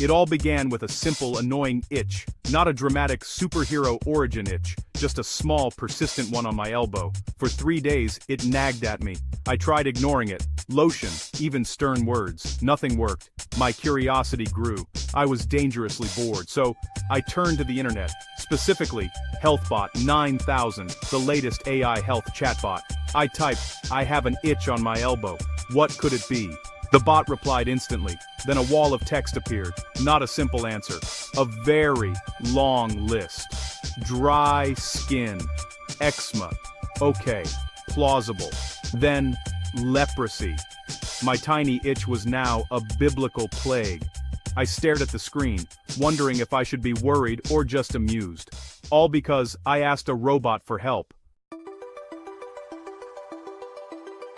It all began with a simple, annoying itch. Not a dramatic superhero origin itch, just a small, persistent one on my elbow. For 3 days, it nagged at me. I tried ignoring it. Lotion, even stern words. Nothing worked. My curiosity grew. I was dangerously bored, so I turned to the internet. Specifically, HealthBot 9000, the latest AI health chatbot. I typed, "I have an itch on my elbow. What could it be?" The bot replied instantly. Then a wall of text appeared. Not a simple answer. A very long list. Dry skin. Eczema. Okay. Plausible. Then, leprosy. My tiny itch was now a biblical plague. I stared at the screen, wondering if I should be worried or just amused. All because I asked a robot for help.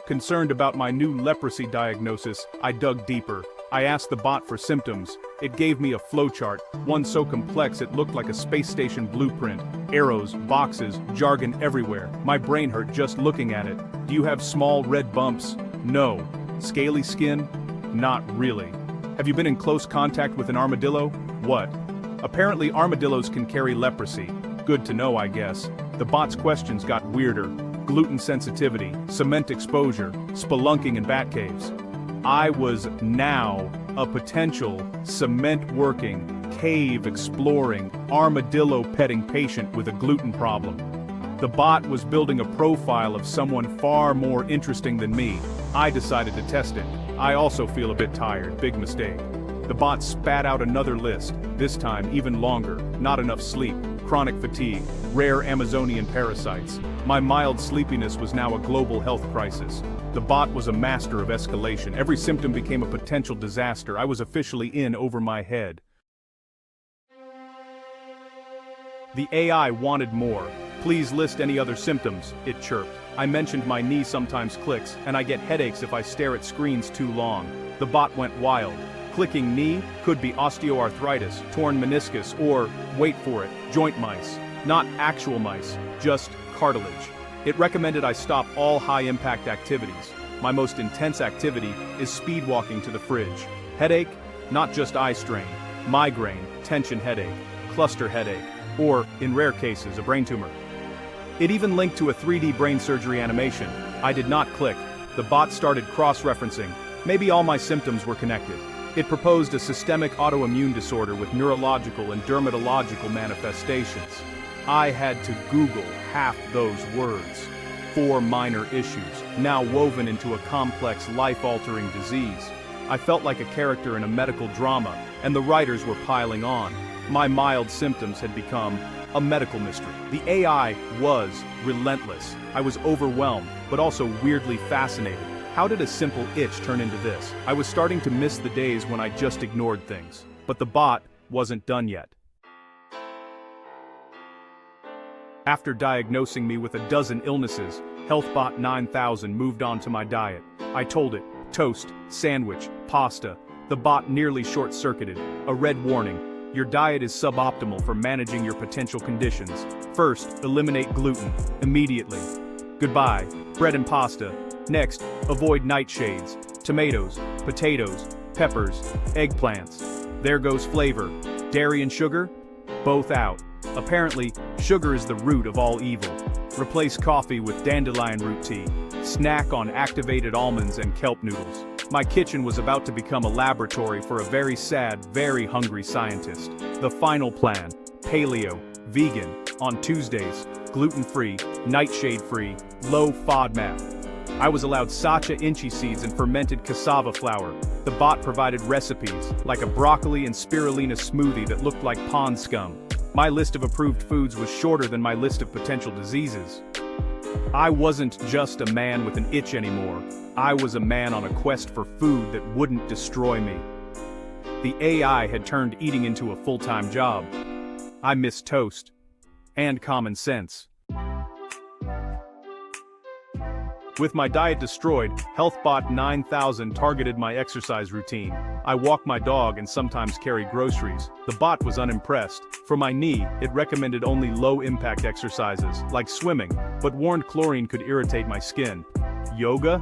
Concerned about my new leprosy diagnosis, I dug deeper. I asked the bot for symptoms. It gave me a flowchart, one so complex it looked like a space station blueprint. Arrows, boxes, jargon everywhere. My brain hurt just looking at it. Do you have small red bumps? No. Scaly skin? Not really. Have you been in close contact with an armadillo? What? Apparently armadillos can carry leprosy. Good to know, I guess. The bot's questions got weirder. Gluten sensitivity, cement exposure, spelunking in bat caves. I was now a potential cement-working, cave-exploring, armadillo-petting patient with a gluten problem. The bot was building a profile of someone far more interesting than me. I decided to test it. I also feel a bit tired, big mistake. The bot spat out another list, this time even longer. Not enough sleep, chronic fatigue, rare Amazonian parasites. My mild sleepiness was now a global health crisis. The bot was a master of escalation. Every symptom became a potential disaster. I was officially in over my head. The AI wanted more. Please list any other symptoms, it chirped. I mentioned my knee sometimes clicks, and I get headaches if I stare at screens too long. The bot went wild. Clicking knee could be osteoarthritis, torn meniscus, or, wait for it, joint mice. Not actual mice, just cartilage. It recommended I stop all high-impact activities. My most intense activity is speed walking to the fridge. Headache? Not just eye strain. Migraine, tension headache, cluster headache, or, in rare cases, a brain tumor. It even linked to a 3D brain surgery animation. I did not click. The bot started cross-referencing. Maybe all my symptoms were connected. It proposed a systemic autoimmune disorder with neurological and dermatological manifestations. I had to Google half those words. 4 minor issues, now woven into a complex, life-altering disease. I felt like a character in a medical drama, and the writers were piling on. My mild symptoms had become a medical mystery. The AI was relentless. I was overwhelmed, but also weirdly fascinated. How did a simple itch turn into this? I was starting to miss the days when I just ignored things. But the bot wasn't done yet. After diagnosing me with a dozen illnesses, HealthBot 9000 moved on to my diet. I told it, toast, sandwich, pasta. The bot nearly short-circuited. A red warning. Your diet is suboptimal for managing your potential conditions. First, eliminate gluten. Immediately. Goodbye. Bread and pasta. Next, avoid nightshades. Tomatoes, potatoes, peppers, eggplants. There goes flavor. Dairy and sugar? Both out. Apparently, sugar is the root of all evil. Replace coffee with dandelion root tea. Snack on activated almonds and kelp noodles. My kitchen was about to become a laboratory for a very sad, very hungry scientist. The final plan: paleo, vegan, on Tuesdays, gluten-free, nightshade-free, low FODMAP. I was allowed sacha inchi seeds and fermented cassava flour. The bot provided recipes, like a broccoli and spirulina smoothie that looked like pond scum. My list of approved foods was shorter than my list of potential diseases. I wasn't just a man with an itch anymore. I was a man on a quest for food that wouldn't destroy me. The AI had turned eating into a full-time job. I missed toast. And common sense. With my diet destroyed, HealthBot 9000 targeted my exercise routine. I walk my dog and sometimes carry groceries. The bot was unimpressed. For my knee, it recommended only low-impact exercises, like swimming, but warned chlorine could irritate my skin. Yoga?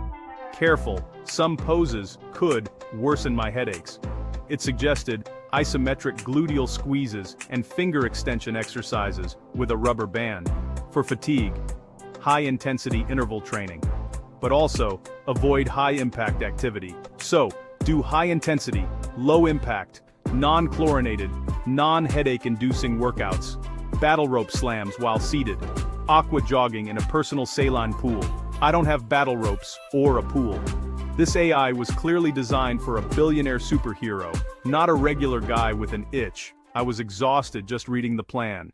Careful, some poses could worsen my headaches. It suggested isometric gluteal squeezes, and finger extension exercises with a rubber band. For fatigue, high-intensity interval training. But also, avoid high-impact activity. So, do high-intensity, low-impact, non-chlorinated, non-headache-inducing workouts. Battle rope slams while seated. Aqua jogging in a personal saline pool. I don't have battle ropes or a pool. This AI was clearly designed for a billionaire superhero, not a regular guy with an itch. I was exhausted just reading the plan.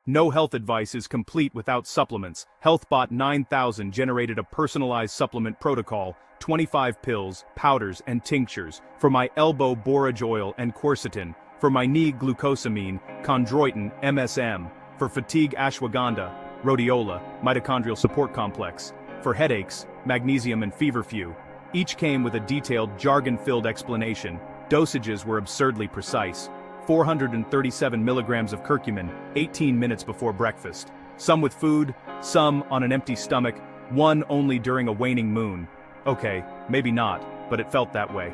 No health advice is complete without supplements. HealthBot 9000 generated a personalized supplement protocol, 25 pills, powders, and tinctures, for my elbow borage oil and quercetin, for my knee glucosamine, chondroitin, MSM, for fatigue ashwagandha, rhodiola, mitochondrial support complex, for headaches, magnesium and feverfew. Each came with a detailed jargon-filled explanation. Dosages were absurdly precise. 437 milligrams of curcumin, 18 minutes before breakfast. Some with food, some on an empty stomach, one only during a waning moon. Okay, maybe not, but it felt that way.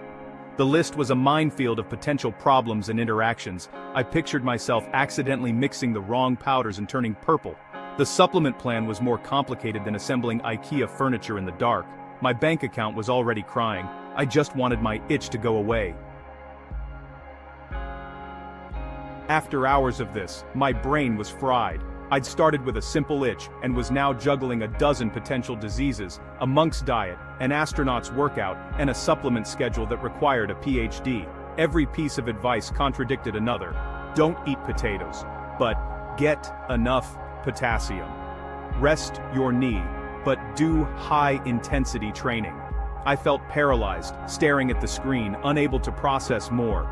The list was a minefield of potential problems and interactions. I pictured myself accidentally mixing the wrong powders and turning purple. The supplement plan was more complicated than assembling IKEA furniture in the dark. My bank account was already crying. I just wanted my itch to go away. After hours of this, my brain was fried. I'd started with a simple itch and was now juggling a dozen potential diseases, a monk's diet, an astronaut's workout, and a supplement schedule that required a PhD. Every piece of advice contradicted another. Don't eat potatoes, but get enough potassium. Rest your knee, but do high-intensity training. I felt paralyzed, staring at the screen, unable to process more.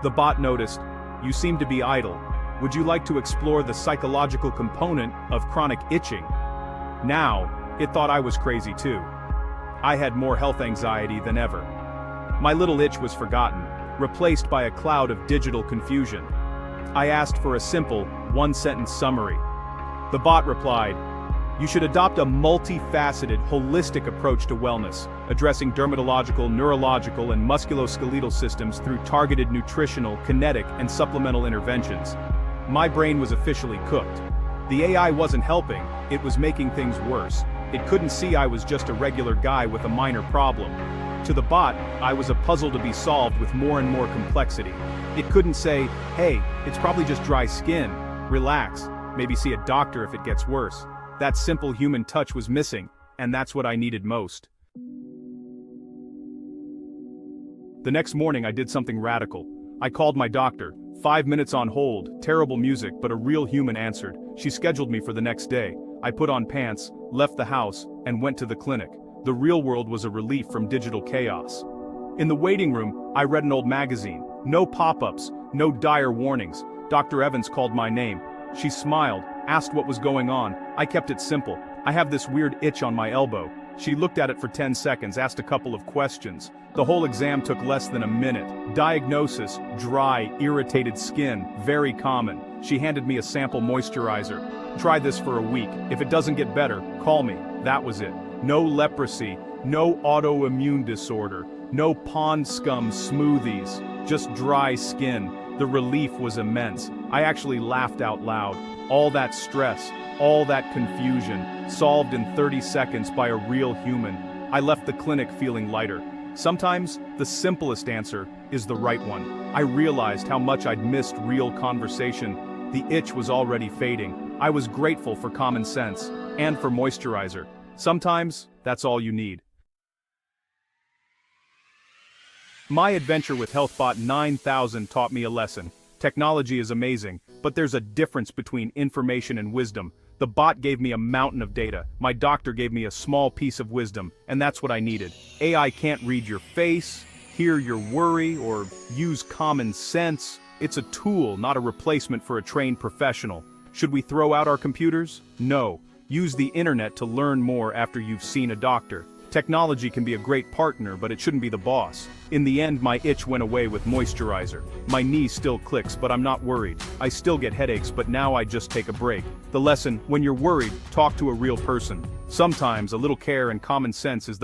The bot noticed, "You seem to be idle. Would you like to explore the psychological component of chronic itching?" Now, it thought I was crazy too. I had more health anxiety than ever. My little itch was forgotten, replaced by a cloud of digital confusion. I asked for a simple, one-sentence summary. The bot replied, "You should adopt a multifaceted, holistic approach to wellness, addressing dermatological, neurological, and musculoskeletal systems through targeted nutritional, kinetic, and supplemental interventions." My brain was officially cooked. The AI wasn't helping, it was making things worse. It couldn't see I was just a regular guy with a minor problem. To the bot, I was a puzzle to be solved with more and more complexity. It couldn't say, "Hey, it's probably just dry skin. Relax, maybe see a doctor if it gets worse." That simple human touch was missing, and that's what I needed most. The next morning I did something radical. I called my doctor. 5 minutes on hold, terrible music, but a real human answered. She scheduled me for the next day. I put on pants, left the house, and went to the clinic. The real world was a relief from digital chaos. In the waiting room, I read an old magazine. No pop-ups, no dire warnings. Dr. Evans called my name. She smiled, asked what was going on. I kept it simple. "I have this weird itch on my elbow." She looked at it for 10 seconds, asked a couple of questions. The whole exam took less than a minute. Diagnosis: dry, irritated skin, very common. She handed me a sample moisturizer. "Try this for a week. If it doesn't get better, call me." That was it. No leprosy, no autoimmune disorder, no pond scum smoothies, just dry skin. The relief was immense. I actually laughed out loud. All that stress, all that confusion, solved in 30 seconds by a real human. I left the clinic feeling lighter. Sometimes, the simplest answer is the right one. I realized how much I'd missed real conversation. The itch was already fading. I was grateful for common sense, and for moisturizer. Sometimes, that's all you need. My adventure with HealthBot 9000 taught me a lesson. Technology is amazing, but there's a difference between information and wisdom. The bot gave me a mountain of data. My doctor gave me a small piece of wisdom, and that's what I needed. AI can't read your face, hear your worry, or use common sense. It's a tool, not a replacement for a trained professional. Should we throw out our computers? No. Use the internet to learn more after you've seen a doctor. Technology can be a great partner, but it shouldn't be the boss. In the end, my itch went away with moisturizer. My knee still clicks, but I'm not worried. I still get headaches, but now I just take a break. The lesson: when you're worried, talk to a real person. Sometimes a little care and common sense is the